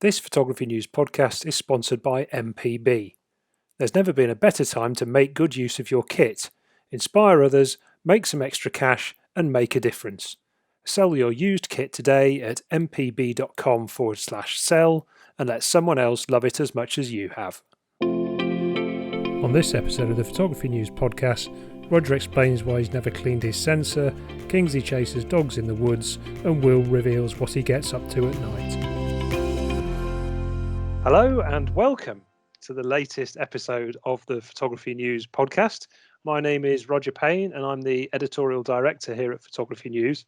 This Photography News podcast is sponsored by MPB. There's never been a better time to make good use of your kit, inspire others, make some extra cash, and make a difference. Sell your used kit today at mpb.com/sell and let someone else love it as much as you have. On this episode of the Photography News podcast, Roger explains why he's never cleaned his sensor, Kingsley chases dogs in the woods, and Will reveals what he gets up to at night. Hello and welcome to the latest episode of the Photography News podcast. My name is Roger Payne and I'm the editorial director here at Photography News.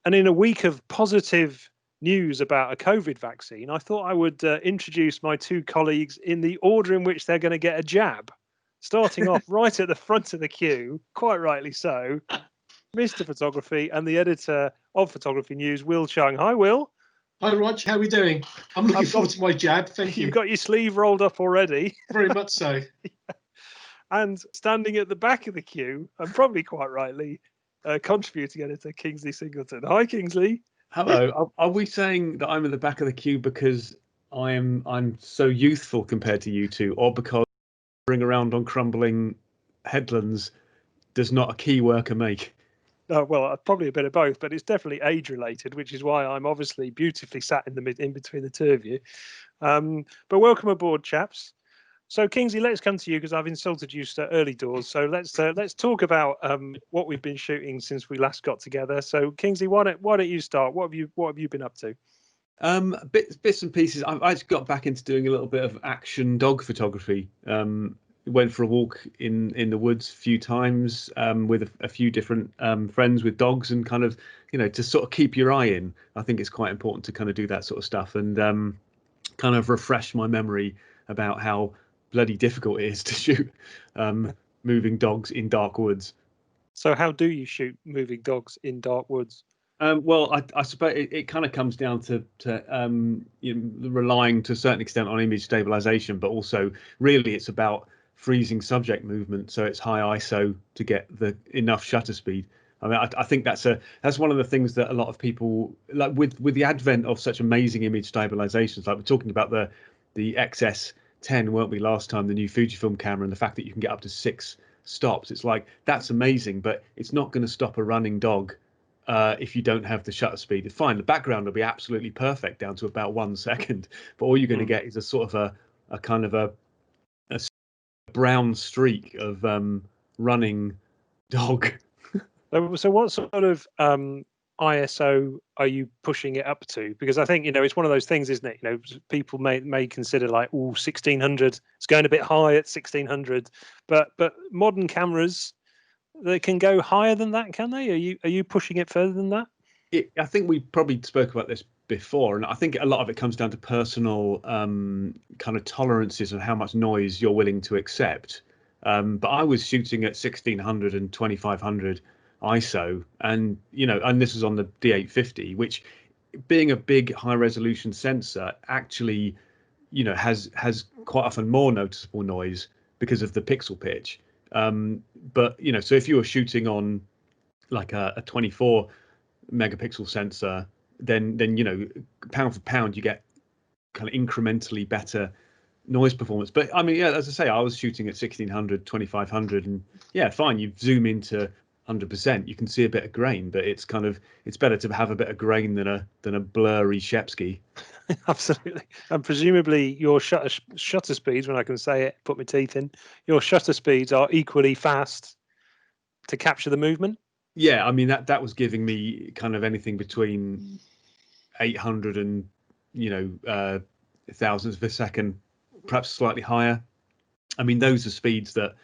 And in a week of positive news about a COVID vaccine, I thought I would introduce my two colleagues in the order in which they're going to get a jab. Starting off right at the front of the queue, quite rightly so, Mr. Photography and the editor of Photography News, Will Chung. Hi, Will. Hi, Rog. How are we doing? I'm looking forward to my jab. Thank you. You've got your sleeve rolled up already. Very much so. Yeah. And standing at the back of the queue, and probably quite rightly, contributing editor Kingsley Singleton. Hi, Kingsley. Hello. Are we saying that I'm at the back of the queue because I'm so youthful compared to you two, or because ring around on crumbling headlands does not a key worker make? Well, probably a bit of both, but it's definitely age related, which is why I'm obviously beautifully sat in between the two of you. But welcome aboard, chaps. So Kingsley, let's come to you because I've insulted you early doors. So let's talk about what we've been shooting since we last got together. So Kingsley, why don't you start? What have you been up to? Bits and pieces. I just got back into doing a little bit of action dog photography. Went for a walk in the woods a few times with a few different friends with dogs, and kind of, to sort of keep your eye in. I think it's quite important to kind of do that sort of stuff and kind of refresh my memory about how bloody difficult it is to shoot moving dogs in dark woods. So how do you shoot moving dogs in dark woods? Well, I suppose it kind of comes down to relying to a certain extent on image stabilization, but also really it's about freezing subject movement, so it's high ISO to get the enough shutter speed. I mean, I think that's one of the things that a lot of people, like with the advent of such amazing image stabilizations, like we're talking about the XS10, weren't we, last time, the new Fujifilm camera, and the fact that you can get up to 6 stops. It's like, that's amazing, but it's not going to stop a running dog if you don't have the shutter speed. It's fine, the background will be absolutely perfect down to about 1 second, but all you're going to get is a sort of a kind of a brown streak of running dog. So what sort of ISO are you pushing it up to? Because I think, it's one of those things, isn't it? People may consider like, 1600, it's going a bit high at 1600, but modern cameras, they can go higher than that, can they? Are you pushing it further than that? I think we probably spoke about this before, and I think a lot of it comes down to personal kind of tolerances of how much noise you're willing to accept. But I was shooting at 1600 and 2500 ISO, and and this was on the D850, which, being a big high resolution sensor, actually has quite often more noticeable noise because of the pixel pitch. But so if you were shooting on like a 24 megapixel sensor, then pound for pound you get kind of incrementally better noise performance. But I mean, as I say, I was shooting at 1600, 2500, and fine, you zoom into 100%, you can see a bit of grain, but it's better to have a bit of grain than a blurry Shepsky. Absolutely. And presumably your shutter speeds, when I can say it, put my teeth in, your shutter speeds are equally fast to capture the movement. Yeah, I mean that was giving me kind of anything between 800 and thousandths of a second, perhaps slightly higher. I mean, those are speeds that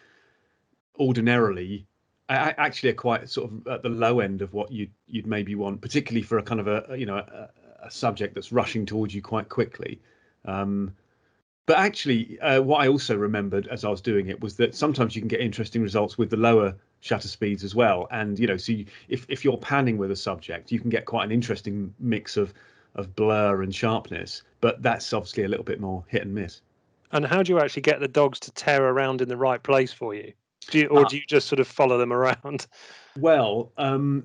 ordinarily actually are quite sort of at the low end of what you'd maybe want, particularly for a kind of a subject that's rushing towards you quite quickly. But actually, what I also remembered as I was doing it was that sometimes you can get interesting results with the lower shutter speeds as well. And so if you're panning with a subject, you can get quite an interesting mix of blur and sharpness. But that's obviously a little bit more hit and miss. And how do you actually get the dogs to tear around in the right place for you? do you just sort of follow them around? Well,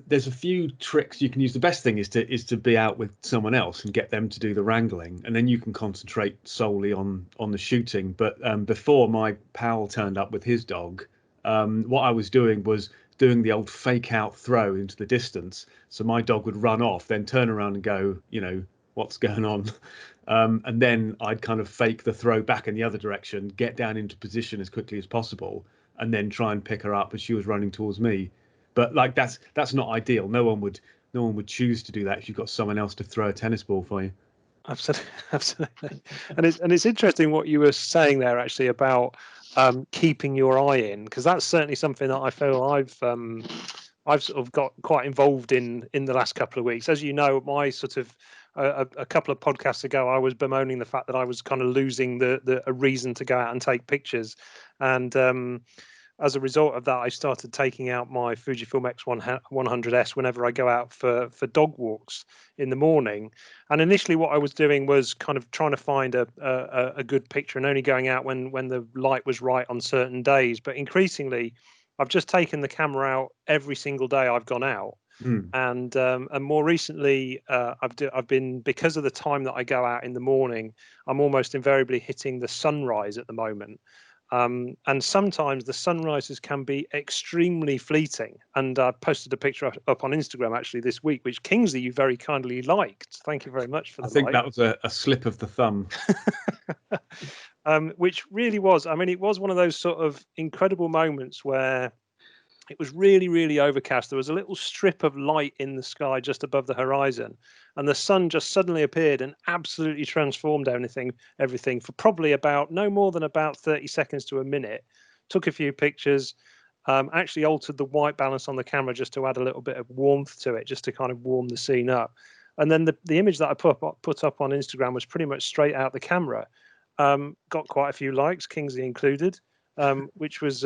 there's a few tricks you can use. The best thing is to be out with someone else and get them to do the wrangling, and then you can concentrate solely on the shooting. But before my pal turned up with his dog, what I was doing was doing the old fake out throw into the distance. So my dog would run off, then turn around and go, what's going on? And then I'd kind of fake the throw back in the other direction, get down into position as quickly as possible, and then try and pick her up as she was running towards me. But like that's not ideal. No one would choose to do that if you've got someone else to throw a tennis ball for you. Absolutely. And it's interesting what you were saying there actually about keeping your eye in, because that's certainly something that I feel I've sort of got quite involved in the last couple of weeks. As you know, my sort of a couple of podcasts ago, I was bemoaning the fact that I was kind of losing a reason to go out and take pictures, and as a result of that, I started taking out my Fujifilm X100S whenever I go out for dog walks in the morning. And initially, what I was doing was kind of trying to find a good picture and only going out when the light was right on certain days. But increasingly, I've just taken the camera out every single day I've gone out. And more recently, I've been, because of the time that I go out in the morning, I'm almost invariably hitting the sunrise at the moment. And sometimes the sunrises can be extremely fleeting. And I posted a picture up on Instagram actually this week, which Kingsley, you very kindly liked. Thank you very much for the I think like. that was a slip of the thumb. Which really was, I mean, it was one of those sort of incredible moments where it was really, really overcast. There was a little strip of light in the sky just above the horizon, and the sun just suddenly appeared and absolutely transformed everything for probably about no more than about 30 seconds to a minute. Took a few pictures, actually altered the white balance on the camera just to add a little bit of warmth to it, just to kind of warm the scene up. And then the image that I put up on Instagram was pretty much straight out the camera. Got quite a few likes, Kingsley included. Which was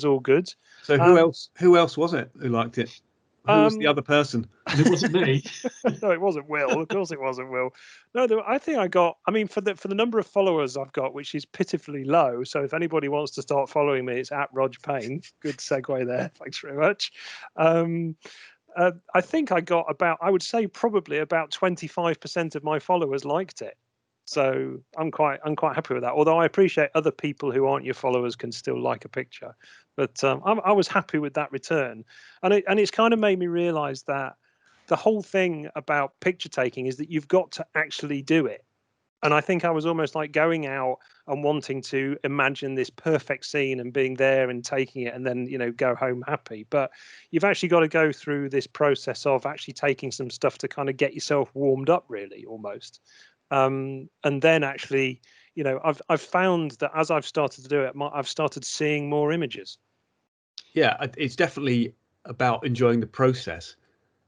all good. So who else was it who liked it? Who was the other person? It wasn't me. No, it wasn't Will. Of course, it wasn't Will. No, I think I got. I mean, for the number of followers I've got, which is pitifully low. So if anybody wants to start following me, it's at Roger Payne. Good segue there. Thanks very much. I think I got about. I would say probably about 25% of my followers liked it. So I'm quite happy with that. Although I appreciate other people who aren't your followers can still like a picture, but I was happy with that return, and it's kind of made me realise that the whole thing about picture taking is that you've got to actually do it. And I think I was almost like going out and wanting to imagine this perfect scene and being there and taking it and then go home happy. But you've actually got to go through this process of actually taking some stuff to kind of get yourself warmed up, really, almost. And then actually, I've found that as I've started to do it, I've started seeing more images. Yeah, it's definitely about enjoying the process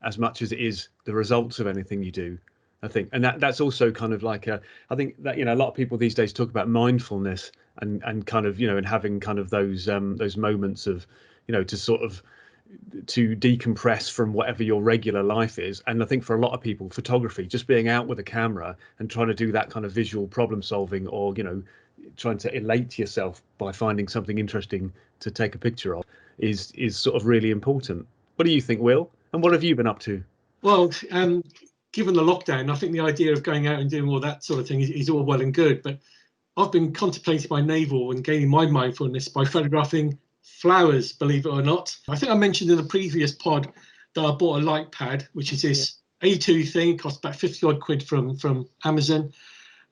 as much as it is the results of anything you do, I think. And that's also kind of like I think that a lot of people these days talk about mindfulness and kind of and having kind of those moments of to sort of to decompress from whatever your regular life is. And I think for a lot of people, photography, just being out with a camera and trying to do that kind of visual problem solving, or trying to elate yourself by finding something interesting to take a picture of is sort of really important. What do you think, Will? And what have you been up to? Well, given the lockdown, I think the idea of going out and doing all that sort of thing is all well and good, but I've been contemplating my navel and gaining my mindfulness by photographing flowers, believe it or not. I think I mentioned in the previous pod that I bought a light pad, which is this A2 thing, cost about 50 odd quid from Amazon.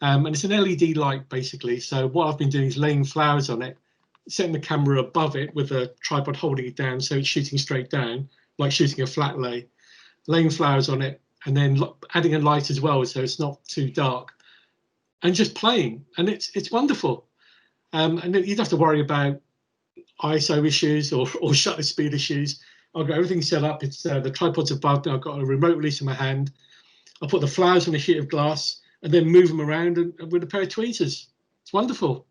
And it's an LED light basically. So what I've been doing is laying flowers on it, setting the camera above it with a tripod holding it down so it's shooting straight down, like shooting a flat lay, laying flowers on it, and then adding a light as well so it's not too dark, and just playing. And it's wonderful. And you don't have to worry about ISO issues or shutter speed issues. I've got everything set up. It's the tripod's above me. I've got a remote release in my hand. I put the flowers on a sheet of glass and then move them around and with a pair of tweezers. It's wonderful.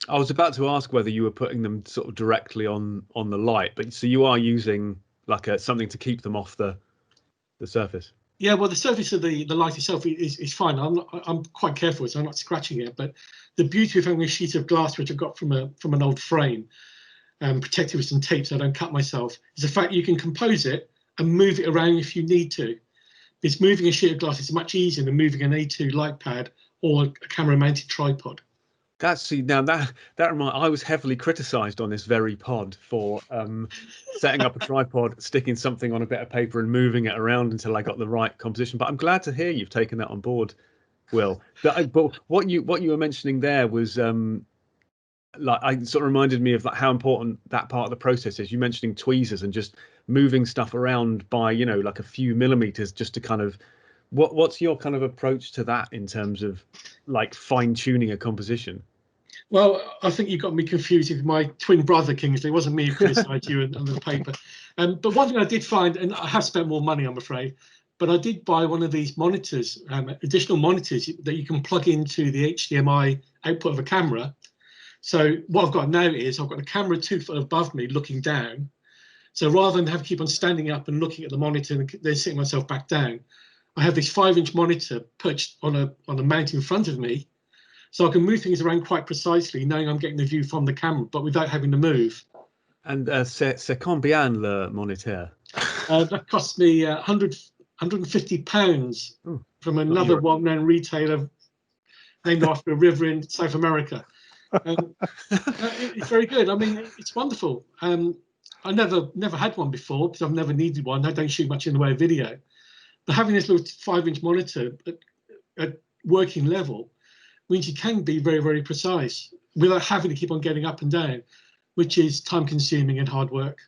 I was about to ask whether you were putting them sort of directly on the light, but so you are using like something to keep them off the surface. Yeah, well, the surface of the light itself is fine. I'm quite careful, so I'm not scratching it. But the beauty of having a sheet of glass, which I've got from an old frame, protected with some tape so I don't cut myself, is the fact you can compose it and move it around if you need to. It's moving a sheet of glass is much easier than moving an A2 light pad or a camera mounted tripod. I was heavily criticised on this very pod for setting up a tripod, sticking something on a bit of paper and moving it around until I got the right composition. But I'm glad to hear you've taken that on board, Will. But what you were mentioning there was I sort of reminded me of how important that part of the process is. You mentioning tweezers and just moving stuff around by like a few millimeters just to kind of what's your kind of approach to that in terms of like fine tuning a composition? Well, I think you got me confused with my twin brother, Kingsley. It wasn't me who criticised you under the paper. But one thing I did find, and I have spent more money, I'm afraid, but I did buy one of these monitors, additional monitors that you can plug into the HDMI output of a camera. So what I've got now is I've got a camera 2 foot above me looking down. So rather than have to keep on standing up and looking at the monitor and then sitting myself back down, I have this 5-inch monitor perched on a mount in front of me. So I can move things around quite precisely, knowing I'm getting the view from the camera, but without having to move. And c'est combien le moniteur? That cost me £150 from another well-known retailer named after a river in South America. It's very good. I mean, it's wonderful. I never had one before because I've never needed one. I don't shoot much in the way of video. But having this little 5-inch monitor at working level means you can be very, very precise without having to keep on getting up and down, which is time consuming and hard work.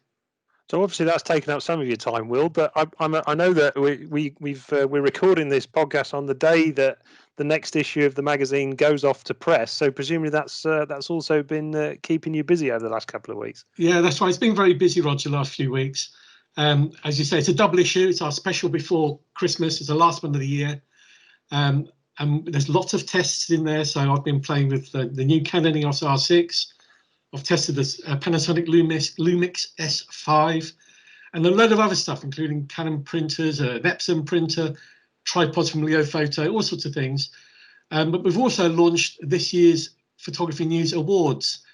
So obviously that's taken up some of your time, Will, but I know that we're recording this podcast on the day that the next issue of the magazine goes off to press. So presumably that's also been keeping you busy over the last couple of weeks. Yeah, that's right. It's been very busy, Roger, the last few weeks. As you say, it's a double issue. It's our special before Christmas. It's the last one of the year. And there's lots of tests in there. So I've been playing with the new Canon EOS R6. I've tested this Panasonic Lumix S5 and a load of other stuff, including Canon printers, an Epson printer, tripods from Leo Photo, all sorts of things. But we've also launched this year's Photography News Awards.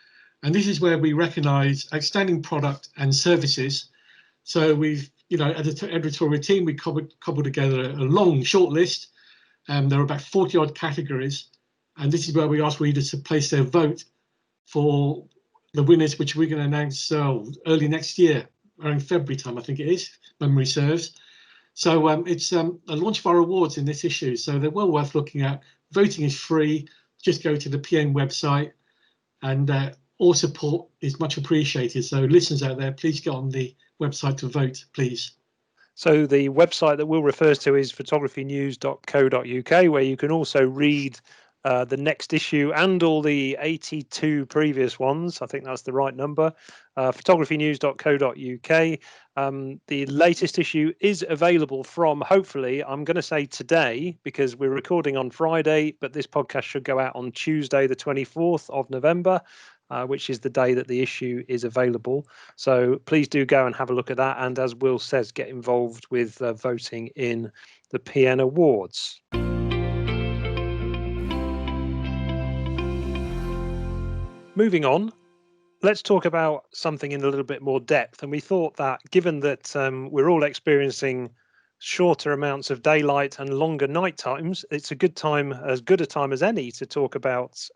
And this is where we recognise outstanding product and services. So we've, editorial team, we cobbled together a long short list. There are about 40 odd categories. And this is where we ask readers to place their vote for the winners, which we're going to announce early next year, around February time, I think it is, memory serves. So it's a launch of our awards in this issue. So they're well worth looking at. Voting is free. Just go to the PN website, and all support is much appreciated. So listeners out there, please get on the website to vote, please. So the website that Will refers to is photographynews.co.uk, where you can also read the next issue and all the 82 previous ones. I think that's the right number. Photographynews.co.uk. The latest issue is available from, hopefully, I'm going to say today, because we're recording on Friday, but this podcast should go out on Tuesday, the 24th of November, which is the day that the issue is available. So please do go and have a look at that. And as Will says, get involved with voting in the PN Awards. Moving on, let's talk about something in a little bit more depth. And we thought that given that we're all experiencing shorter amounts of daylight and longer night times, it's a good time, as good a time as any, to talk about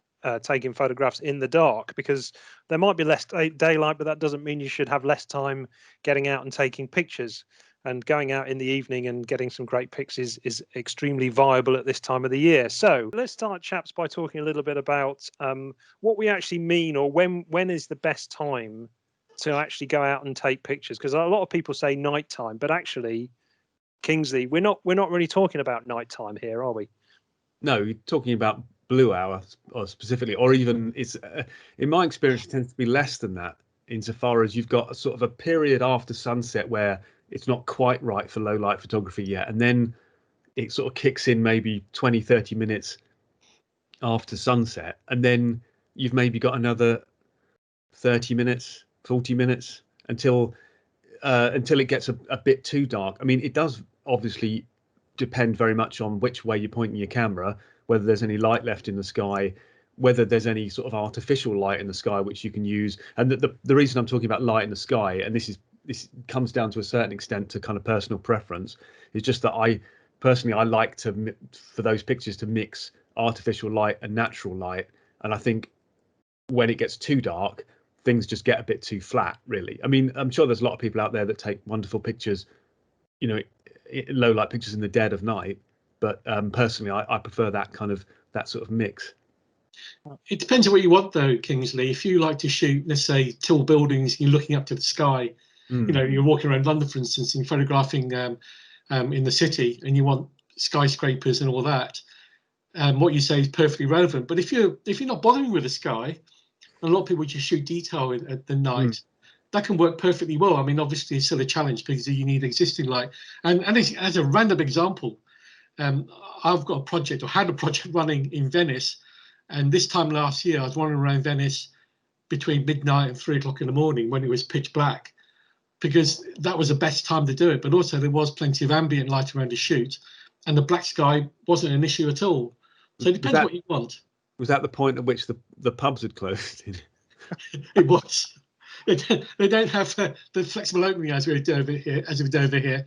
taking photographs in the dark, because there might be less daylight, but that doesn't mean you should have less time getting out and taking pictures. And going out in the evening and getting some great pics is extremely viable at this time of the year. So let's start, chaps, by talking a little bit about what we actually mean, or when is the best time to actually go out and take pictures? Because a lot of people say nighttime, but actually, Kingsley, we're not really talking about nighttime here, are we? No, you're talking about blue hour, or specifically, or even it's in my experience, it tends to be less than that, insofar as you've got a sort of a period after sunset where it's not quite right for low light photography yet, and then it sort of kicks in maybe 20-30 minutes after sunset, and then you've maybe got another 30 minutes 40 minutes until it gets a bit too dark. I mean, it does obviously depend very much on which way you're pointing your camera, whether there's any light left in the sky, whether there's any sort of artificial light in the sky which you can use. And the reason I'm talking about light in the sky, and this comes down to a certain extent to kind of personal preference, is just that I like to, for those pictures, to mix artificial light and natural light. And I think when it gets too dark, things just get a bit too flat, really. I mean, I'm sure there's a lot of people out there that take wonderful pictures, you know, low light pictures in the dead of night. But personally, I prefer that sort of mix. It depends on what you want, though, Kingsley. If you like to shoot, let's say, tall buildings, you're looking up to the sky. You know, you're walking around London, for instance, and you're photographing in the city, and you want skyscrapers and all that. What you say is perfectly relevant. But if you're not bothering with the sky, a lot of people just shoot detail at the night. That can work perfectly well. I mean, obviously, it's still a challenge because you need existing light. And as a random example, I've got a project, or had a project running in Venice. And this time last year, I was running around Venice between midnight and 3 o'clock in the morning when it was pitch black, because that was the best time to do it. But also there was plenty of ambient light around the shoot, and the black sky wasn't an issue at all. So it depends what you want. Was that the point at which the pubs had closed? It was. They don't have the flexible opening as we do over here.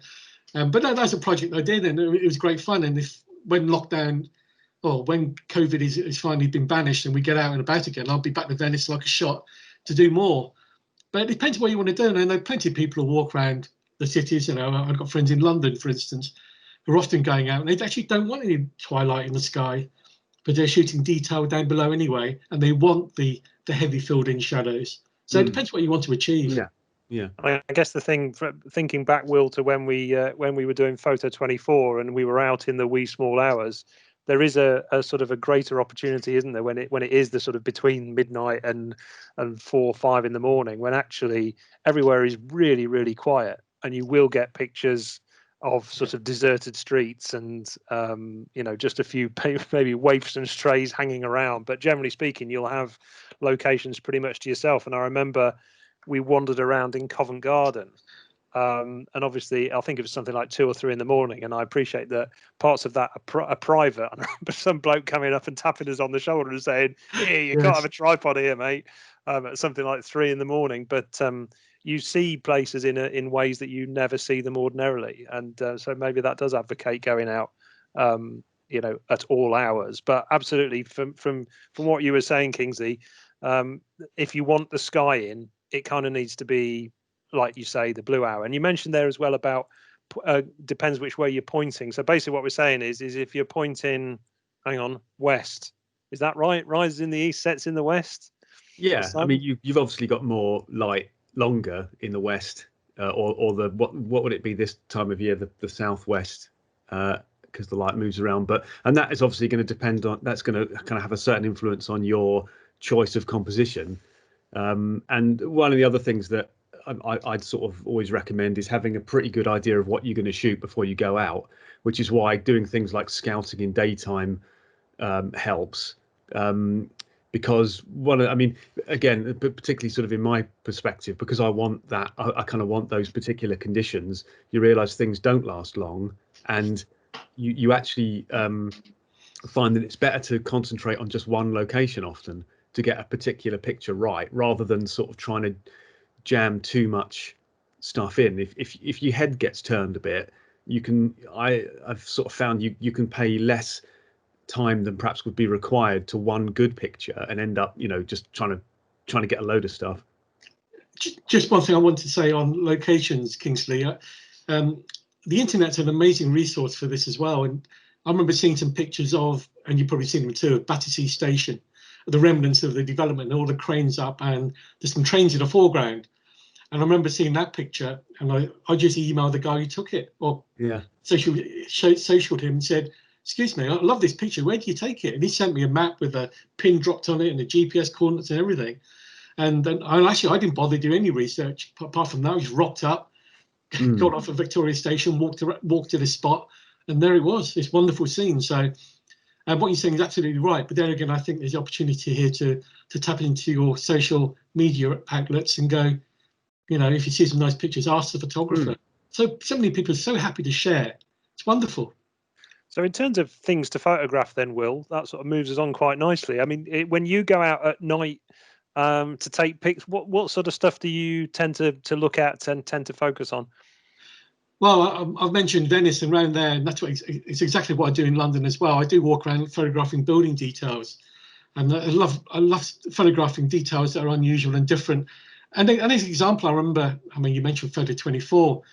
But no, that's a project I did, and it was great fun. And when lockdown, or when COVID is finally been banished and we get out and about again, I'll be back to Venice like a shot to do more. But it depends what you want to do. And I know plenty of people who walk around the cities. You know, I've got friends in London, for instance, who are often going out and they actually don't want any twilight in the sky, but they're shooting detail down below anyway, and they want the heavy filled-in shadows. So it depends what you want to achieve. Yeah. I guess the thing, thinking back, Will, to when we were doing Photo 24 and we were out in the wee small hours, there is a sort of a greater opportunity, isn't there, when it is the sort of between midnight and 4 or 5 in the morning, when actually everywhere is really, really quiet, and you will get pictures of sort of deserted streets and you know, just a few maybe waifs and strays hanging around, but generally speaking you'll have locations pretty much to yourself. And I remember we wandered around in Covent Garden, and obviously I think it was something like 2 or 3 in the morning, and I appreciate that parts of that are private. I remember some bloke coming up and tapping us on the shoulder and saying, "Here, you can't have a tripod here, mate," at something like 3 in the morning. But you see places in ways that you never see them ordinarily, and so maybe that does advocate going out, you know, at all hours. But absolutely, from what you were saying, Kingsley, if you want the sky in, it kind of needs to be, like you say, the blue hour. And you mentioned there as well about depends which way you're pointing. So basically what we're saying is if you're pointing, hang on, west, is that right? Rises in the east, sets in the west. Yeah, I mean, you've obviously got more light longer in the west, or the what would it be this time of year, the southwest, because the light moves around. And that is obviously going to depend on, that's going to kind of have a certain influence on your choice of composition. And one of the other things that I'd sort of always recommend is having a pretty good idea of what you're going to shoot before you go out, which is why doing things like scouting in daytime helps. Because I mean, again, particularly sort of in my perspective, because I want that, I kind of want those particular conditions, you realize things don't last long, and you actually find that it's better to concentrate on just one location often to get a particular picture right, rather than sort of trying to jam too much stuff in. If your head gets turned a bit, you can, I've sort of found you can pay less time than perhaps would be required to one good picture and end up, you know, just trying to get a load of stuff. Just one thing I want to say on locations, Kingsley. The internet's an amazing resource for this as well. And I remember seeing some pictures of, and you've probably seen them too, of Battersea Station, the remnants of the development, and all the cranes up, and there's some trains in the foreground. And I remember seeing that picture, and I just emailed the guy who took it, or socialed him and said, "Excuse me, I love this picture. Where do you take it?" And he sent me a map with a pin dropped on it and the GPS coordinates and everything. And then I didn't bother doing any research apart from that. I just rocked up, got off at Victoria Station, walked to the spot, and there it was. This wonderful scene. So, what you're saying is absolutely right. But then again, I think there's the opportunity here to tap into your social media outlets and go, you know, if you see some nice pictures, ask the photographer. So many people are so happy to share. It's wonderful. So in terms of things to photograph then, Will, that sort of moves us on quite nicely. I mean, when you go out at night to take pics, what sort of stuff do you tend to look at and tend to focus on? Well, I've mentioned Venice and around there, and that's what it's exactly what I do in London as well. I do walk around photographing building details, and I love photographing details that are unusual and different. And as an example, I remember, I mean, you mentioned Photo 24,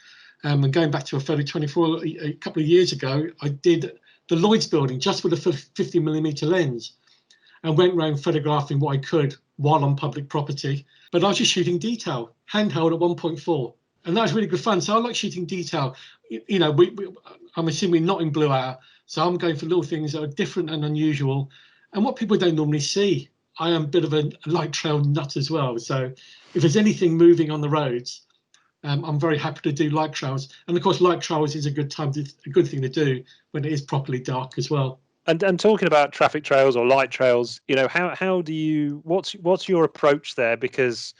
and going back to a Photo 24 a couple of years ago, I did the Lloyd's building just with a 50mm lens, and went around photographing what I could while on public property. But I was just shooting detail, handheld at 1.4. And that was really good fun. So I like shooting detail. You know, I'm assuming not in blue hour. So I'm going for little things that are different and unusual and what people don't normally see. I am a bit of a light trail nut as well. So if there's anything moving on the roads, I'm very happy to do light trails. And of course, light trails is a good thing to do when it is properly dark as well. And talking about traffic trails or light trails, you know, how do you, what's your approach there? Because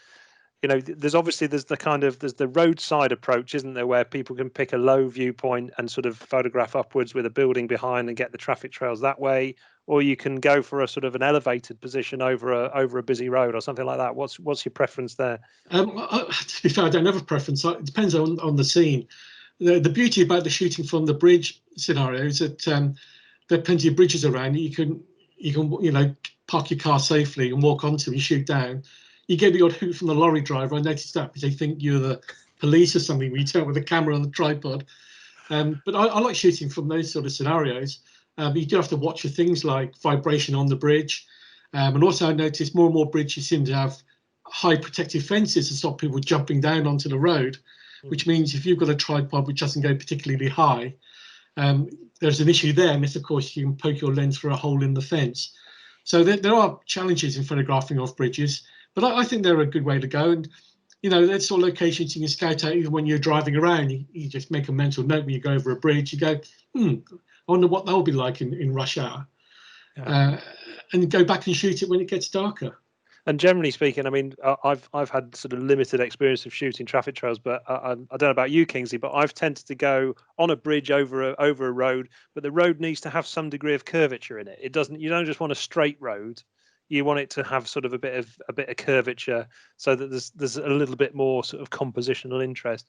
you know, there's the roadside approach, isn't there, where people can pick a low viewpoint and sort of photograph upwards with a building behind and get the traffic trails that way, or you can go for a sort of an elevated position over a busy road or something like that. What's your preference there? To be fair, I don't have a preference. It depends on the scene. The beauty about the shooting from the bridge scenario is that there are plenty of bridges around. You can park your car safely and walk onto and shoot down. You get the odd hoot from the lorry driver. I noticed that because they think you're the police or something when you turn with a camera on the tripod. But I like shooting from those sort of scenarios. You do have to watch for things like vibration on the bridge. And also I noticed more and more bridges seem to have high protective fences to stop people jumping down onto the road, which means if you've got a tripod which doesn't go particularly high, there's an issue there. And of course, you can poke your lens through a hole in the fence. So there are challenges in photographing off bridges. But I think they're a good way to go. And, you know, there's sort of locations you can scout out even when you're driving around. You just make a mental note when you go over a bridge. You go, I wonder what that'll be like in rush hour. Yeah. And go back and shoot it when it gets darker. And generally speaking, I mean, I've had sort of limited experience of shooting traffic trails, but I don't know about you, Kingsley, but I've tended to go on a bridge over a road, but the road needs to have some degree of curvature in it. You don't just want a straight road. You want it to have sort of a bit of curvature, so that there's a little bit more sort of compositional interest.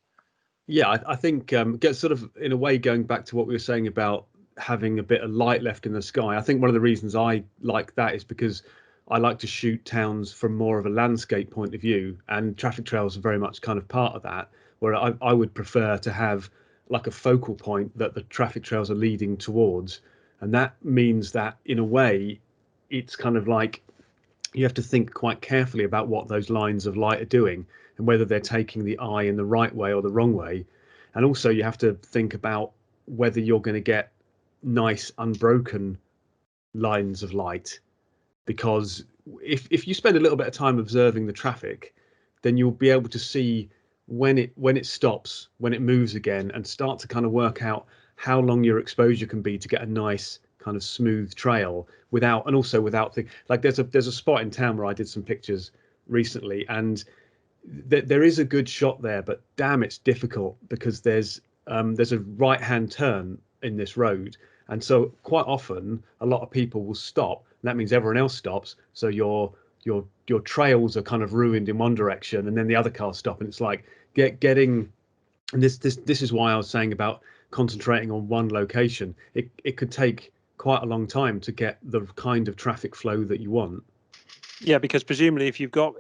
Yeah, I think get sort of in a way going back to what we were saying about having a bit of light left in the sky. I think one of the reasons I like that is because I like to shoot towns from more of a landscape point of view, and traffic trails are very much kind of part of that, where I would prefer to have like a focal point that the traffic trails are leading towards. And that means that in a way, it's kind of like you have to think quite carefully about what those lines of light are doing and whether they're taking the eye in the right way or the wrong way. And also you have to think about whether you're going to get nice unbroken lines of light, because if you spend a little bit of time observing the traffic, then you'll be able to see when it stops, when it moves again, and start to kind of work out how long your exposure can be to get a nice kind of smooth trail without like there's a spot in town where I did some pictures recently, and there is a good shot there, but damn, it's difficult because there's a right hand turn in this road, and so quite often a lot of people will stop, and that means everyone else stops, so your trails are kind of ruined in one direction, and then the other cars stop, and it's like getting, and this is why I was saying about concentrating on one location. It could take quite a long time to get the kind of traffic flow that you want. Yeah, because presumably if you've got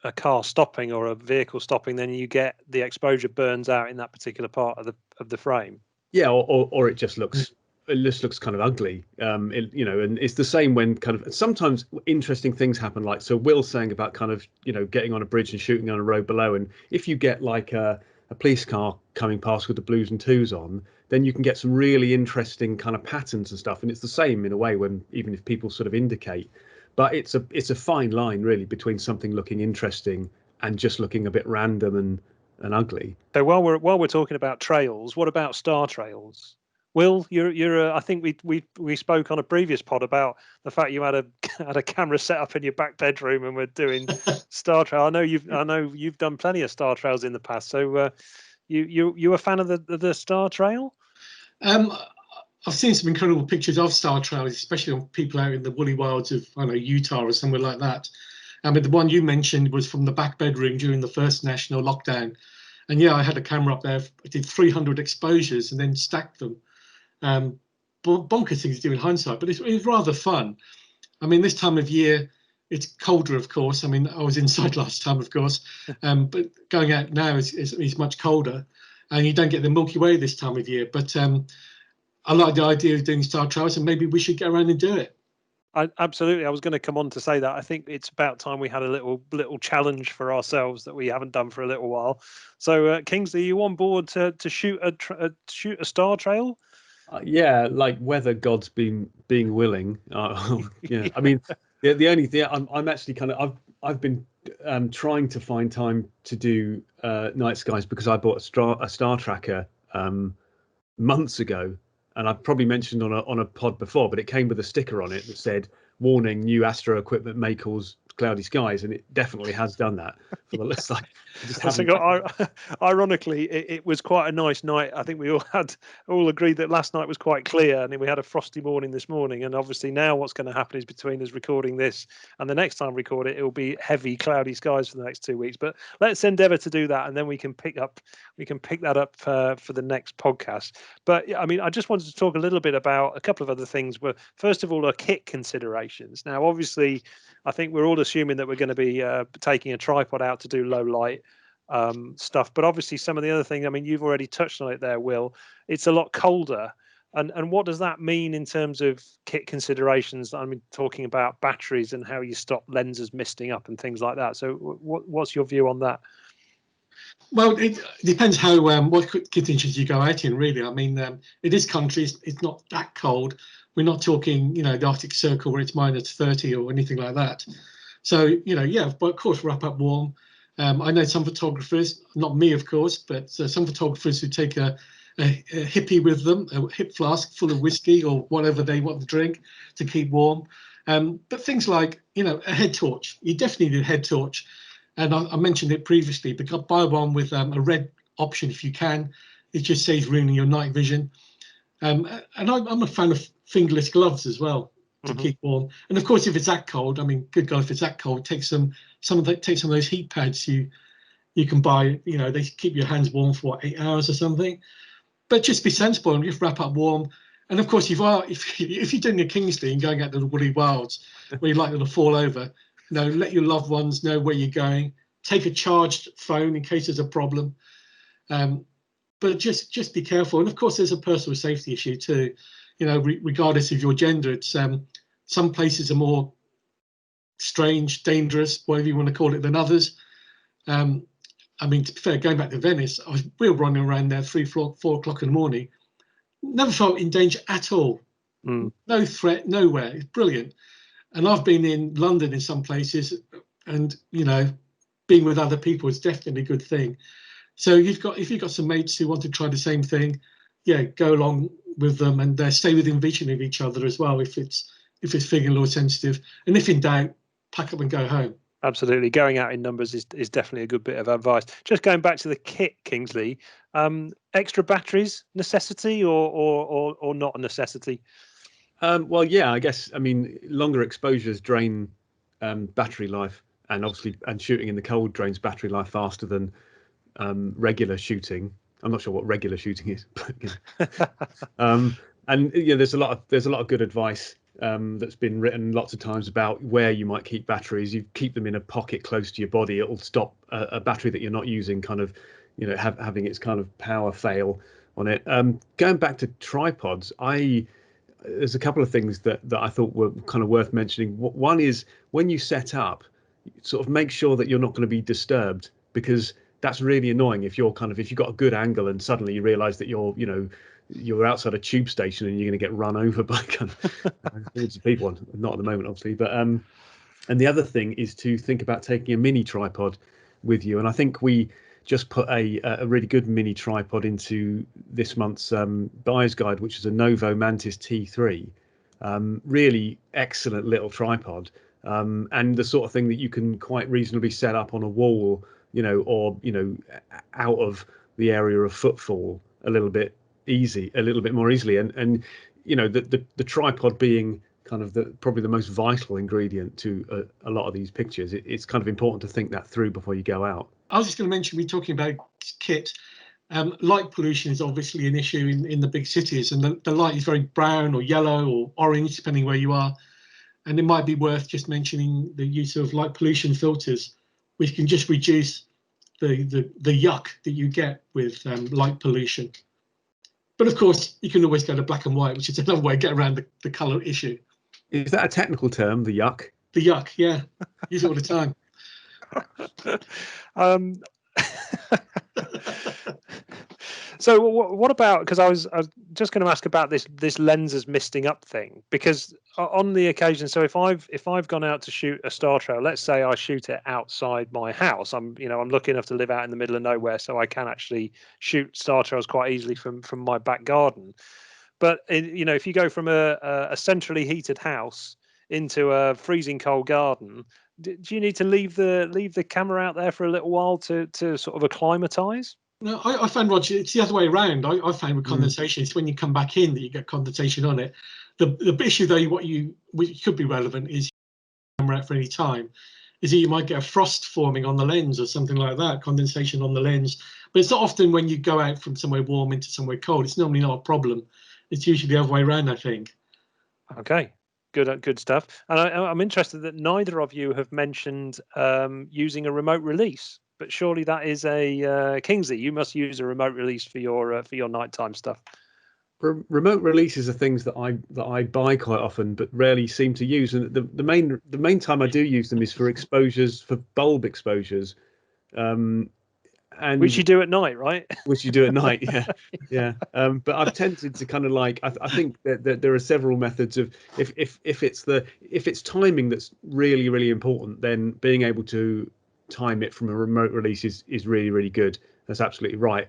a car stopping or a vehicle stopping, then you get the exposure burns out in that particular part of the frame. Yeah, or it just looks kind of ugly. And it's the same when kind of sometimes interesting things happen. Like, so Will's saying about kind of, getting on a bridge and shooting on a road below. And if you get like a police car coming past with the blues and twos on, then you can get some really interesting kind of patterns and stuff. And it's the same in a way when even if people sort of indicate, but it's a fine line really between something looking interesting and just looking a bit random and ugly. So while we're talking about trails, what about star trails? Will, you're I think we spoke on a previous pod about the fact you had a camera set up in your back bedroom and we're doing star trail. I know you've done plenty of star trails in the past. So you a fan of the star trail? I've seen some incredible pictures of star trails, especially on people out in the woolly wilds of, I don't know, Utah or somewhere like that. I mean, the one you mentioned was from the back bedroom during the first national lockdown. And yeah, I had a camera up there. I did 300 exposures and then stacked them. Bonkers things to do in hindsight, but it was rather fun. I mean, this time of year, it's colder, of course. I mean, I was inside last time, of course, but going out now is much colder, and you don't get the Milky Way this time of year. But I like the idea of doing star trails, and maybe we should get around and do it. Absolutely. I was going to come on to say that. I think it's about time we had a little challenge for ourselves that we haven't done for a little while. So, Kingsley, are you on board to shoot a star trail? Yeah, like weather gods being willing. Yeah, I mean, the only thing I'm actually kind of I've been trying to find time to do night skies because I bought a star tracker months ago, and I've probably mentioned on a pod before, but it came with a sticker on it that said, "Warning: new Astro equipment may cause cloudy skies," and it definitely has done that for the list. Like, ironically, it was quite a nice night. I think we all agreed that last night was quite clear, and then we had a frosty morning this morning. And obviously now what's going to happen is between us recording this and the next time we record it, it will be heavy cloudy skies for the next 2 weeks. But let's endeavour to do that, and then we can pick that up for the next podcast. But I mean, I just wanted to talk a little bit about a couple of other things. But first of all, our kit considerations. Now, obviously, I think we're all assuming that we're going to be taking a tripod out to do low light stuff. But obviously, some of the other things, I mean, you've already touched on it there, Will. It's a lot colder. And what does that mean in terms of kit considerations? I mean, talking about batteries and how you stop lenses misting up and things like that. So what's your view on that? Well, it depends how what conditions you go out in, really. I mean, in this country, it's not that cold. We're not talking, the Arctic Circle where it's -30 or anything like that. So, yeah, but of course, wrap up warm. I know some photographers, not me, of course, but some photographers who take a hippie with them, a hip flask full of whiskey or whatever they want to drink to keep warm. But things like, a head torch. You definitely need a head torch. And I mentioned it previously, but buy one with a red option if you can. It just saves ruining your night vision. And I'm a fan of fingerless gloves as well to keep warm. And of course, if it's that cold, I mean, good God, if it's that cold, take some of those heat pads you can buy. They keep your hands warm for 8 hours or something. But just be sensible and just wrap up warm. And of course, if you're doing a Kingsley and going out to the woolly wilds where you're likely to fall over, let your loved ones know where you're going. Take a charged phone in case there's a problem. But just be careful. And of course, there's a personal safety issue too. Regardless of your gender, it's some places are more strange, dangerous, whatever you want to call it, than others. I mean, to be fair, going back to Venice, we were running around there 4 o'clock in the morning. Never felt in danger at all. No threat, nowhere. It's brilliant. And I've been in London in some places, and being with other people is definitely a good thing. So if you've got some mates who want to try the same thing, yeah, go along with them and stay within vision of each other as well if it's feeling a little sensitive. And if in doubt, pack up and go home. Absolutely, going out in numbers is definitely a good bit of advice. Just going back to the kit, Kingsley, extra batteries necessity or not a necessity? Well, yeah, I guess. I mean, longer exposures drain battery life, and obviously, shooting in the cold drains battery life faster than regular shooting. I'm not sure what regular shooting is, but and there's a lot of good advice that's been written lots of times about where you might keep batteries. You keep them in a pocket close to your body. It'll stop a battery that you're not using kind of, having its kind of power fail on it. Going back to tripods, there's a couple of things that I thought were kind of worth mentioning. One is when you set up, sort of make sure that you're not going to be disturbed, because that's really annoying if you've got a good angle and suddenly you realize that you're outside a tube station and you're going to get run over by kind of hundreds of people. Not at the moment, obviously, but and the other thing is to think about taking a mini tripod with you. And I think we just put a really good mini tripod into this month's buyer's guide, which is a Novo Mantis T3. Really excellent little tripod, and the sort of thing that you can quite reasonably set up on a wall, or out of the area of footfall a little bit more easily. And the tripod being kind of probably the most vital ingredient to a lot of these pictures, it's kind of important to think that through before you go out. I was just going to mention, we're talking about kit. Light pollution is obviously an issue in the big cities, and the light is very brown or yellow or orange, depending where you are. And it might be worth just mentioning the use of light pollution filters, which can just reduce the yuck that you get with light pollution. But of course, you can always go to black and white, which is another way to get around the color issue. Is that a technical term, the yuck? The yuck, yeah. Use it all the time. So what about, because I was just going to ask about this lenses misting up thing, because on the occasion, so if I've gone out to shoot a star trail, let's say I shoot it outside my house, I'm lucky enough to live out in the middle of nowhere, so I can actually shoot star trails quite easily from my back garden. But if you go from a centrally heated house into a freezing cold garden, do you need to leave the camera out there for a little while to sort of acclimatize? No, I found, Roger, it's the other way around. I found with condensation, it's when you come back in that you get condensation on it. The issue though, which could be relevant, is camera out for any time, is that you might get a frost forming on the lens or something like that, condensation on the lens. But it's not often when you go out from somewhere warm into somewhere cold. It's normally not a problem. It's usually the other way around, I think. Okay. Good stuff. And I'm interested that neither of you have mentioned using a remote release, but surely that is a Kingsley. You must use a remote release for your nighttime stuff. Remote releases are things that I buy quite often, but rarely seem to use. And the main time I do use them is for exposures, for bulb exposures. And which you do at night, right? Which you do at night, yeah. But I've tended to kind of like, I think that there are several methods of, if it's timing that's really, really important, then being able to time it from a remote release is really, really good. That's absolutely right.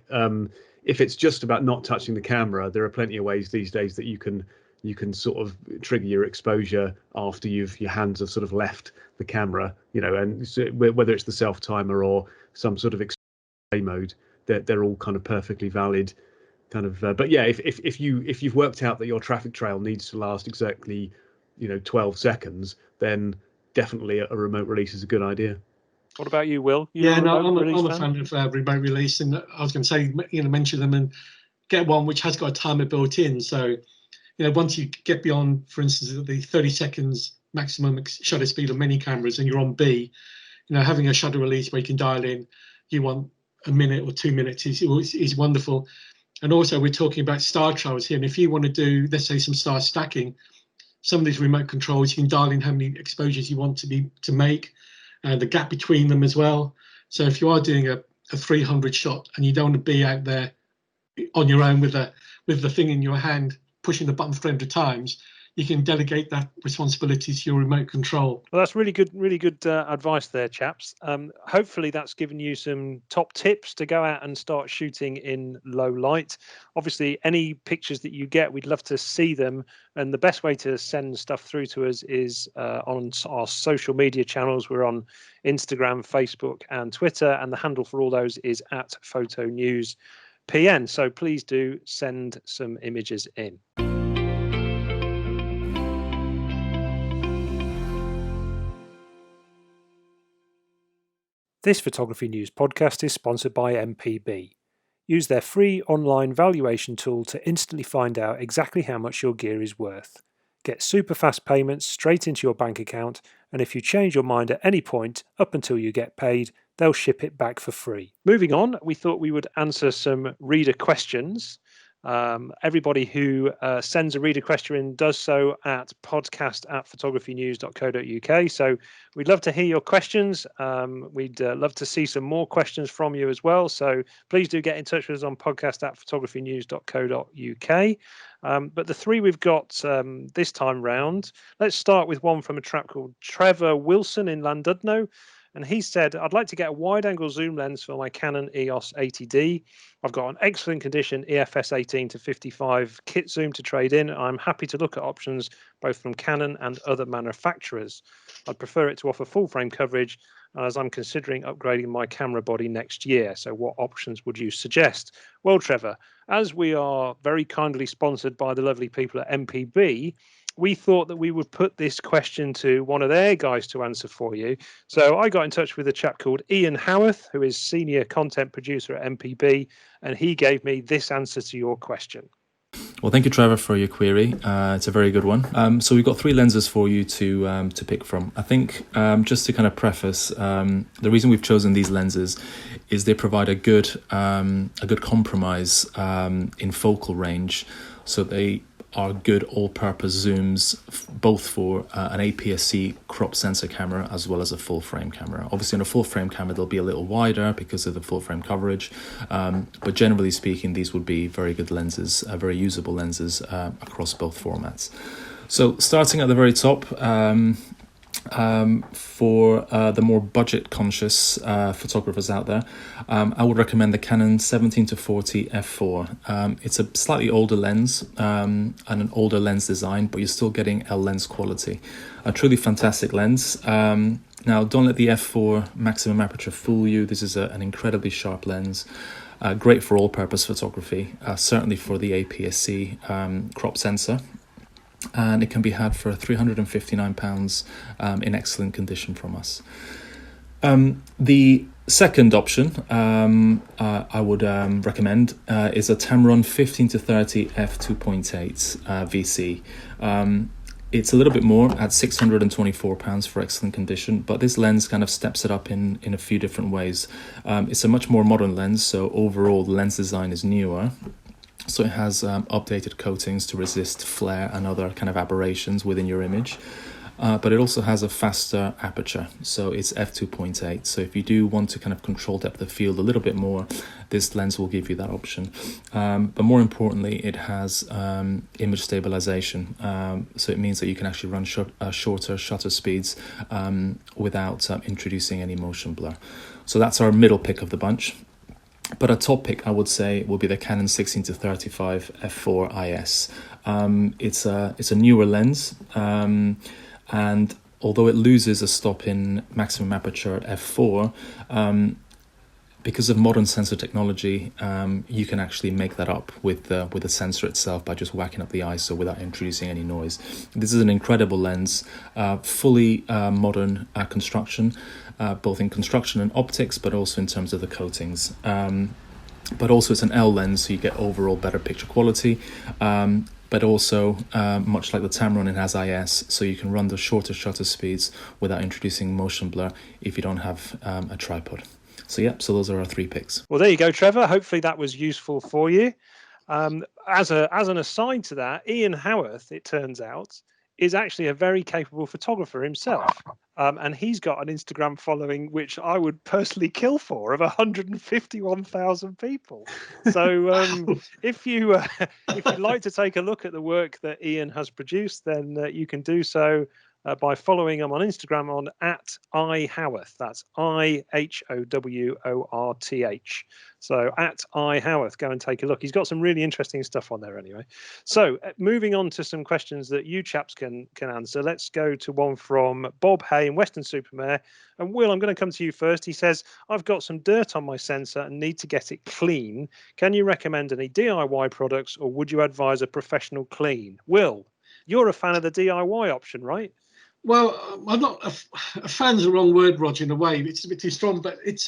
If it's just about not touching the camera, there are plenty of ways these days that you can sort of trigger your exposure after your hands have sort of left the camera, and so whether it's the self timer or some sort of mode, they're all kind of perfectly valid kind of but yeah, if you've worked out that your traffic trail needs to last exactly 12 seconds, then definitely a remote release is a good idea. What about you, Will? I'm a fan of remote release, and I was going to say, mention them and get one which has got a timer built in. So once you get beyond, for instance, the 30 seconds maximum shutter speed of many cameras and you're on B, having a shutter release where you can dial in, you want a minute or 2 minutes is wonderful. And also, we're talking about star trails here, and if you want to do, let's say, some star stacking, some of these remote controls, you can dial in how many exposures you want to make, and the gap between them as well. So if you are doing a 300 shot and you don't want to be out there on your own with the thing in your hand pushing the button 300 times, you can delegate that responsibility to your remote control. Well, that's really good advice there, chaps. Hopefully that's given you some top tips to go out and start shooting in low light. Obviously, any pictures that you get, we'd love to see them. And the best way to send stuff through to us is on our social media channels. We're on Instagram, Facebook, and Twitter. And the handle for all those is @PhotoNewsPN. So please do send some images in. This Photography News podcast is sponsored by MPB. Use their free online valuation tool to instantly find out exactly how much your gear is worth. Get super fast payments straight into your bank account, and if you change your mind at any point up until you get paid, they'll ship it back for free. Moving on, we thought we would answer some reader questions. Everybody who sends a reader question in does so at podcast@photographynews.co.uk. So we'd love to hear your questions. We'd love to see some more questions from you as well. So please do get in touch with us on podcast@photographynews.co.uk. But the three we've got this time round, let's start with one from a chap called Trevor Wilson in Llandudno, And he said, I'd like to get a wide angle zoom lens for my Canon EOS 80D. I've got an excellent condition EFS 18 to 55 kit zoom to trade in. I'm happy to look at options both from Canon and other manufacturers. I'd prefer it to offer full frame coverage as I'm considering upgrading my camera body next year. So what options would you suggest? Well, Trevor, as we are very kindly sponsored by the lovely people at MPB, we thought that we would put this question to one of their guys to answer for you. So I got in touch with a chap called Ian Howarth, who is senior content producer at MPB, and he gave me this answer to your question. Well, thank you, Trevor, for your query. It's a very good one. So we've got 3 lenses for you to pick from. I think just to kind of preface, the reason we've chosen these lenses is they provide a good compromise in focal range. So they are good all-purpose zooms, both for an APS-C crop sensor camera as well as a full-frame camera. Obviously, on a full-frame camera, they'll be a little wider because of the full-frame coverage, but generally speaking, these would be very good lenses, very usable lenses across both formats. So starting at the very top, for the more budget-conscious photographers out there, I would recommend the Canon 17-40 f4. It's a slightly older lens and an older lens design, but you're still getting L lens quality. A truly fantastic lens. Now, don't let the f4 maximum aperture fool you. This is an incredibly sharp lens. Great for all-purpose photography, certainly for the APS-C crop sensor. And it can be had for £359 in excellent condition from us. The second option I would recommend is a Tamron 15-30 f2.8 VC. It's a little bit more at £624 for excellent condition, but this lens kind of steps it up in a few different ways. It's a much more modern lens, so overall the lens design is newer. So it has updated coatings to resist flare and other kind of aberrations within your image. But it also has a faster aperture, so it's f2.8. So if you do want to kind of control depth of field a little bit more, this lens will give you that option. But more importantly, it has image stabilization. So it means that you can actually run shorter shutter speeds without introducing any motion blur. So that's our middle pick of the bunch. But a top pick, I would say, will be the Canon 16-35 f4 IS. It's a newer lens, and although it loses a stop in maximum aperture at f4, because of modern sensor technology, you can actually make that up with the sensor itself by just whacking up the ISO without introducing any noise. This is an incredible lens, fully modern construction, both in construction and optics, but also in terms of the coatings. But also it's an L lens, so you get overall better picture quality. But also, much like the Tamron, it has IS, so you can run the shorter shutter speeds without introducing motion blur if you don't have a tripod. So those are our 3 picks. Well, there you go, Trevor. Hopefully that was useful for you. As an aside to that, Ian Howarth, it turns out, is actually a very capable photographer himself. And he's got an Instagram following which I would personally kill for, of 151,000 people. So if you'd like to take a look at the work that Ian has produced, then you can do so by following him on Instagram on @iHowarth. That's IHOWORTH. So @iHowarth, go and take a look. He's got some really interesting stuff on there anyway. So moving on to some questions that you chaps can answer. Let's go to one from Bob Hay in Weston-super-Mare. And Will, I'm going to come to you first. He says, I've got some dirt on my sensor and need to get it clean. Can you recommend any DIY products, or would you advise a professional clean? Will, you're a fan of the DIY option, right? Well, I'm not a fan's the wrong word, Roger, in a way. It's a bit too strong, but it's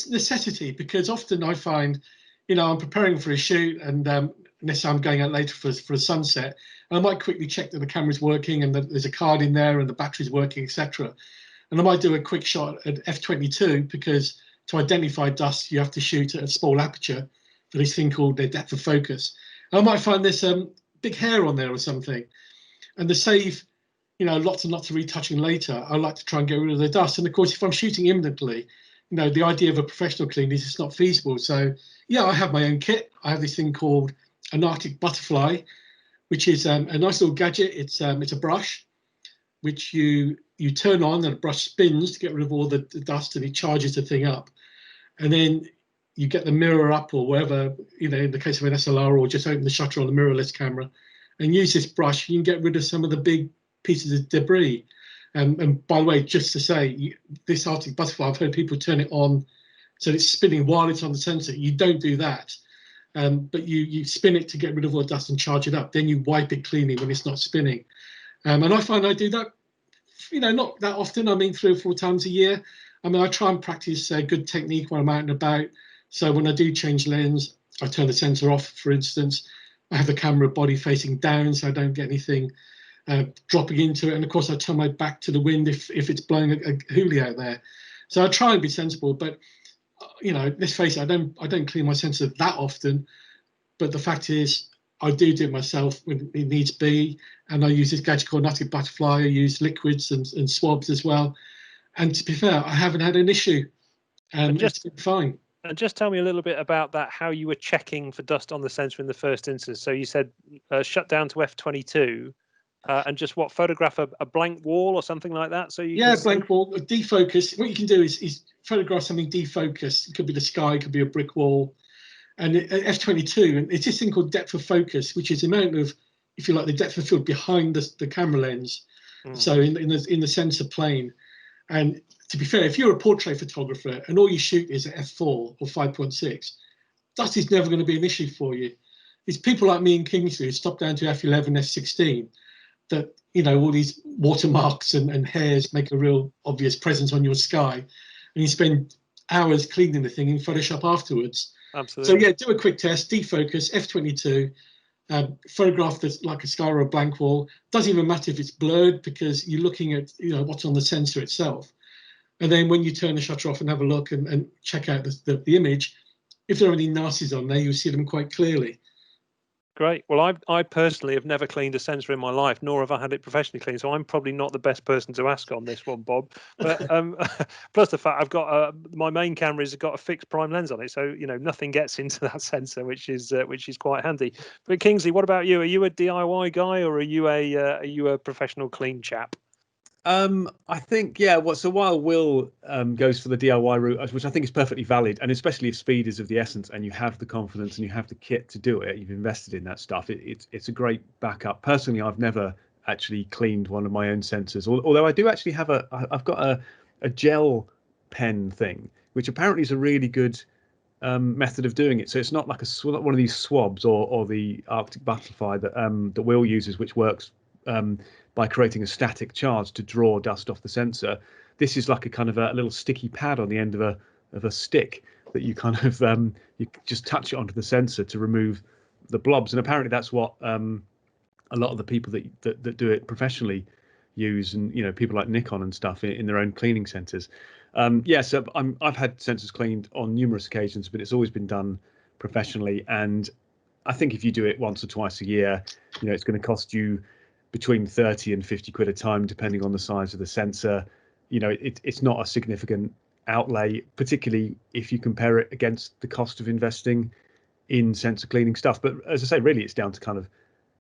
necessity, because often I find, I'm preparing for a shoot, and unless I'm going out later for a sunset, and I might quickly check that the camera's working and that there's a card in there and the battery's working, etc. And I might do a quick shot at f22, because to identify dust, you have to shoot at a small aperture for this thing called the depth of focus. And I might find there's big hair on there or something, and to save lots and lots of retouching later, I like to try and get rid of the dust. And of course, if I'm shooting imminently, the idea of a professional clean is just not feasible. So I have my own kit. I have this thing called an Arctic butterfly, which is a nice little gadget. It's a brush, which you turn on, and the brush spins to get rid of all the dust, and it charges the thing up. And then you get the mirror up, or wherever, in the case of an SLR, or just open the shutter on the mirrorless camera and use this brush. You can get rid of some of the big pieces of debris. And by the way, just to say, this Arctic butterfly, I've heard people turn it on so it's spinning while it's on the sensor. You don't do that. But you spin it to get rid of all the dust and charge it up. Then you wipe it cleanly when it's not spinning. And I find I do that, not that often. I mean, 3 or 4 times a year. I mean, I try and practice good technique when I'm out and about. So when I do change lens, I turn the sensor off, for instance. I have the camera body facing down so I don't get anything dropping into it. And of course, I turn my back to the wind if it's blowing a hoolie out there. So I try and be sensible. But, let's face it, I don't clean my sensor that often. But the fact is, I do it myself when it needs be. And I use this gadget called Arctic Butterfly. I use liquids and swabs as well. And to be fair, I haven't had an issue. It's been fine. And just tell me a little bit about that, how you were checking for dust on the sensor in the first instance. So you said shut down to f/22 and just photograph a blank wall or something like that? So blank wall, defocus. What you can do is photograph something defocused. It could be the sky, it could be a brick wall. And f/22, and it's this thing called depth of focus, which is the amount of, if you like, the depth of field behind the camera lens. So in the sensor plane. And to be fair, if you're a portrait photographer and all you shoot is at f4 or 5.6, dust is never going to be an issue for you. It's people like me and Kingsley who stop down to f11, f16 that, all these watermarks and hairs make a real obvious presence on your sky. And you spend hours cleaning the thing in Photoshop afterwards. Absolutely. So yeah, do a quick test, defocus, f/22, photograph this like a sky or a blank wall. Doesn't even matter if it's blurred because you're looking at what's on the sensor itself. And then when you turn the shutter off and have a look and check out the image, if there are any nasties on there, you'll see them quite clearly. Great. Well, I personally have never cleaned a sensor in my life, nor have I had it professionally cleaned. So I'm probably not the best person to ask on this one, Bob. But plus the fact I've got my main camera has got a fixed prime lens on it, so nothing gets into that sensor, which is quite handy. But Kingsley, what about you? Are you a DIY guy or are you a professional clean chap? I think, so while Will goes for the DIY route, which I think is perfectly valid, and especially if speed is of the essence and you have the confidence and you have the kit to do it, you've invested in that stuff, it's a great backup. Personally, I've never actually cleaned one of my own sensors, although I do actually have I've got a gel pen thing, which apparently is a really good method of doing it. So it's not like one of these swabs or the Arctic Butterfly that Will uses, which works by creating a static charge to draw dust off the sensor. This is like a kind of a little sticky pad on the end of a stick that you kind of you just touch it onto the sensor to remove the blobs. And apparently that's what a lot of the people that do it professionally use, and people like Nikon and stuff in their own cleaning centers. So I've had sensors cleaned on numerous occasions, but it's always been done professionally. And I think if you do it once or twice a year, it's going to cost you between 30 and 50 quid a time, depending on the size of the sensor. It's not a significant outlay, particularly if you compare it against the cost of investing in sensor cleaning stuff. But as I say, really, it's down to kind of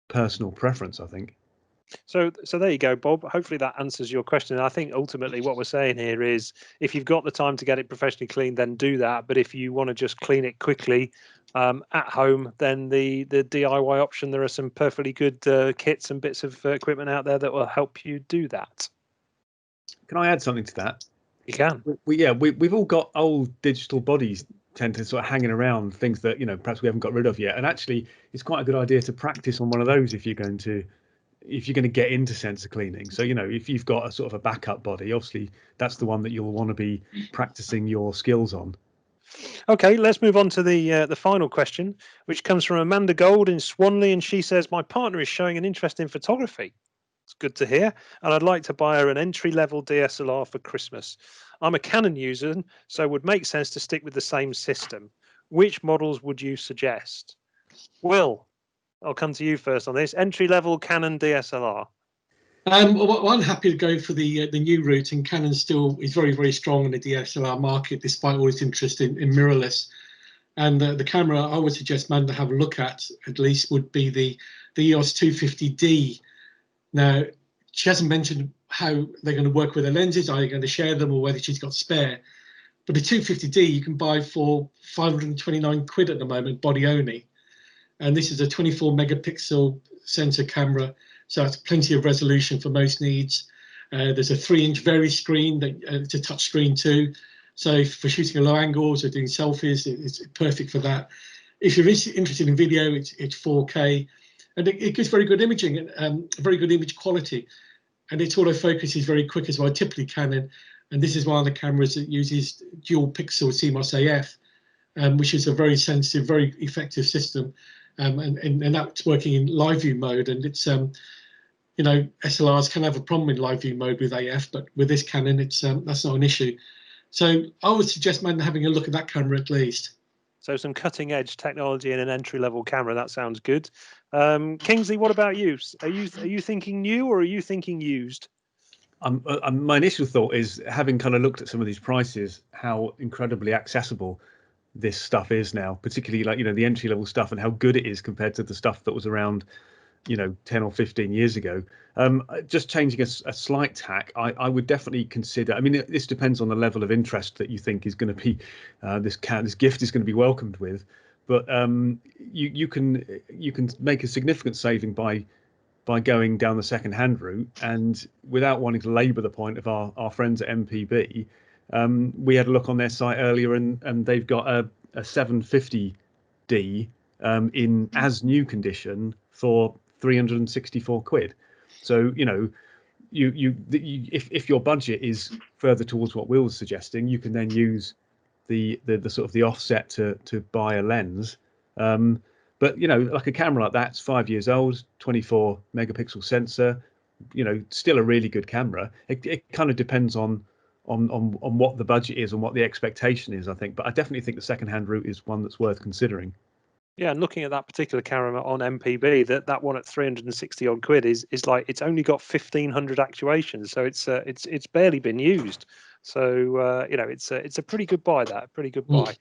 personal preference, I think. So there you go, Bob. Hopefully that answers your question. And I think ultimately what we're saying here is if you've got the time to get it professionally cleaned, then do that. But if you want to just clean it quickly at home, then the DIY option, there are some perfectly good kits and bits of equipment out there that will help you do that. Can I add something to that? You can. We've all got old digital bodies tend to sort of hanging around, things that perhaps we haven't got rid of yet. And actually, it's quite a good idea to practice on one of those if you're going to get into sensor cleaning. So if you've got a sort of a backup body, obviously that's the one that you'll want to be practicing your skills on. Okay, let's move on to the final question, which comes from Amanda Gold in Swanley, and she says, my partner is showing an interest in photography. It's good to hear, and I'd like to buy her an entry-level DSLR for Christmas. I'm a Canon user, so it would make sense to stick with the same system. Which models would you suggest? Will, I'll come to you first on this. Entry-level Canon DSLR. Well, I'm happy to go for the new route, and Canon still is very, very strong in the DSLR market, despite all its interest in mirrorless. And the camera I would suggest man to have a look at least would be the EOS 250D. Now, she hasn't mentioned how they're going to work with the lenses. Are you going to share them, or whether she's got spare? But the 250D you can buy for 529 quid at the moment, body only. And this is a 24 megapixel sensor camera, so it's plenty of resolution for most needs. There's a 3-inch Very screen that it's a touch screen too. So for shooting at low angles or doing selfies, it's perfect for that. If you're interested in video, it's 4K, and it gives very good imaging, very good image quality. And its autofocus is very quick as well, typically Canon. And this is one of the cameras that uses dual pixel CMOS AF, which is a very sensitive, very effective system. And that's working in live view mode. And it's, you know, SLRs can have a problem in live view mode with AF, but with this Canon, it's that's not an issue. So I would suggest, man, having a look at that camera at least. So some cutting edge technology in an entry level camera. That sounds good. Kingsley, what about you? Are you thinking new, or are you thinking used? My initial thought is, having kind of looked at some of these prices, how incredibly accessible this stuff is now, particularly like, you know, the entry level stuff, and how good it is compared to the stuff that was around, you know, 10 or 15 years ago. Just changing a slight tack, I would definitely consider, I mean, this depends on the level of interest that you think is going to be, this gift is going to be welcomed with, but you can make a significant saving by going down the second-hand route. And without wanting to labour the point of our friends at MPB, we had a look on their site earlier, and they've got a 750D in as new condition for 364 quid. So, you know, if your budget is further towards what Will was suggesting, you can then use the sort of the offset to buy a lens. But, you know, like a camera like that's 5 years old, 24 megapixel sensor, you know, still a really good camera. It kind of depends on what the budget is and what the expectation is, I think. But I definitely think the second-hand route is one that's worth considering. Yeah, and looking at that particular camera on MPB, that one at 360 odd quid is like, it's only got 1,500 actuations, so it's barely been used. So you know, it's a pretty good buy. Pretty good buy.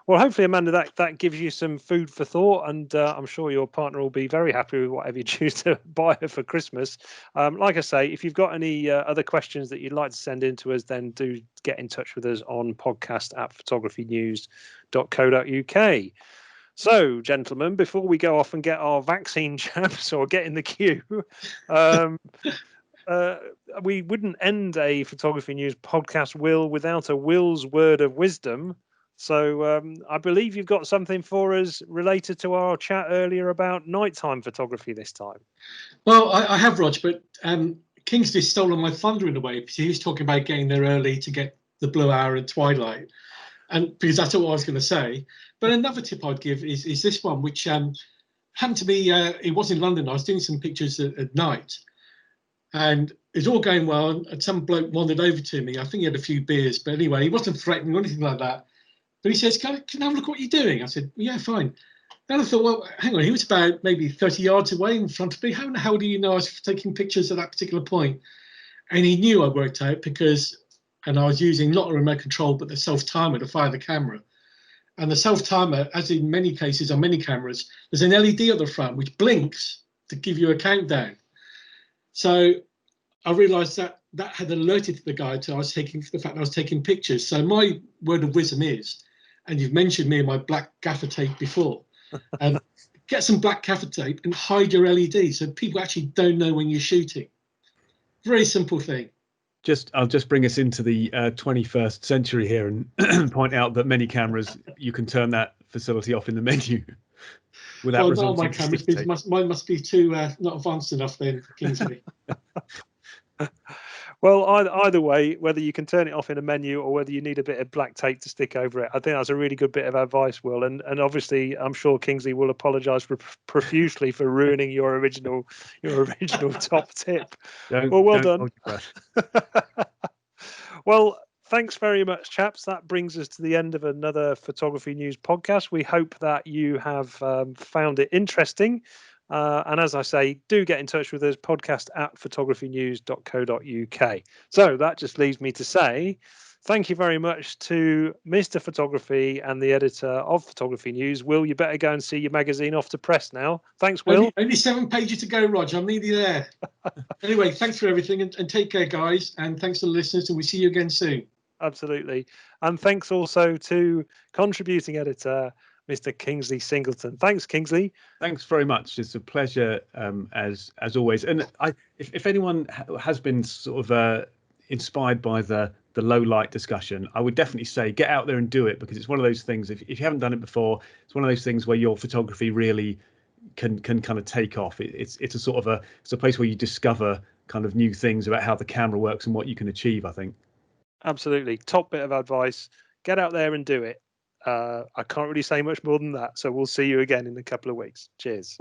Well, hopefully, Amanda, that gives you some food for thought, and I'm sure your partner will be very happy with whatever you choose to buy her for Christmas. Like I say, if you've got any other questions that you'd like to send in to us, then do get in touch with us on podcast@photographynews.co.uk. So, gentlemen, before we go off and get our vaccine jabs or get in the queue, we wouldn't end a Photography News podcast, Will, without a Will's word of wisdom. So I believe you've got something for us related to our chat earlier about nighttime photography this time. Well, I have, Rog, but Kingsley's stolen my thunder in a way, because he was talking about getting there early to get the blue hour and twilight, and because that's what I was going to say. But another tip I'd give is this one, which happened to be, it was in London. I was doing some pictures at night, and it was all going well, and some bloke wandered over to me. I think he had a few beers, but anyway, he wasn't threatening or anything like that. But he says, can I have a look at what you're doing? I said, yeah, fine. Then I thought, well, hang on, he was about maybe 30 yards away in front of me. How the hell do you know I was taking pictures at that particular point? And he knew I worked out because, and I was using not a remote control, but the self-timer to fire the camera. And the self-timer, as in many cases on many cameras, there's an LED at the front which blinks to give you a countdown. So I realized that had alerted the guy to the fact I was taking pictures. So my word of wisdom is, and you've mentioned me and my black gaffer tape before, get some black gaffer tape and hide your LED so people actually don't know when you're shooting. Very simple thing. I'll just bring us into the 21st century here and point out that many cameras, you can turn that facility off in the menu without resorting my cameras, mine must be too not advanced enough then, Kingsley. Well, either way, whether you can turn it off in a menu or whether you need a bit of black tape to stick over it, I think that's a really good bit of advice, Will. And obviously, I'm sure Kingsley will apologise profusely for ruining your original top tip. Well done. Well, thanks very much, chaps. That brings us to the end of another Photography News podcast. We hope that you have found it interesting. And as I say, do get in touch with us, podcast@photographynews.co.uk. So that just leaves me to say Thank you very much to Mr. Photography and the editor of Photography News. Will, you better go and see your magazine off to press now. Thanks, Will. Only 7 pages to go, Roger. I'm nearly there. Anyway, thanks for everything and take care, guys. And thanks to the listeners, and we'll see you again soon. Absolutely. And thanks also to contributing editor, Mr. Kingsley Singleton. Thanks, Kingsley. Thanks very much. It's a pleasure, as always. And if anyone has been sort of inspired by the low light discussion, I would definitely say get out there and do it, because it's one of those things. If you haven't done it before, it's one of those things where your photography really can kind of take off. It's a sort of it's a place where you discover kind of new things about how the camera works and what you can achieve, I think. Absolutely. Top bit of advice. Get out there and do it. I can't really say much more than that. So we'll see you again in a couple of weeks. Cheers.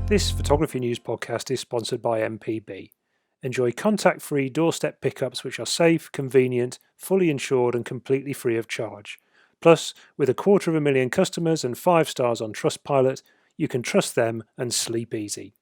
This Photography News podcast is sponsored by MPB. Enjoy contact-free doorstep pickups which are safe, convenient, fully insured and completely free of charge. Plus, with 250,000 customers and 5 stars on Trustpilot, you can trust them and sleep easy.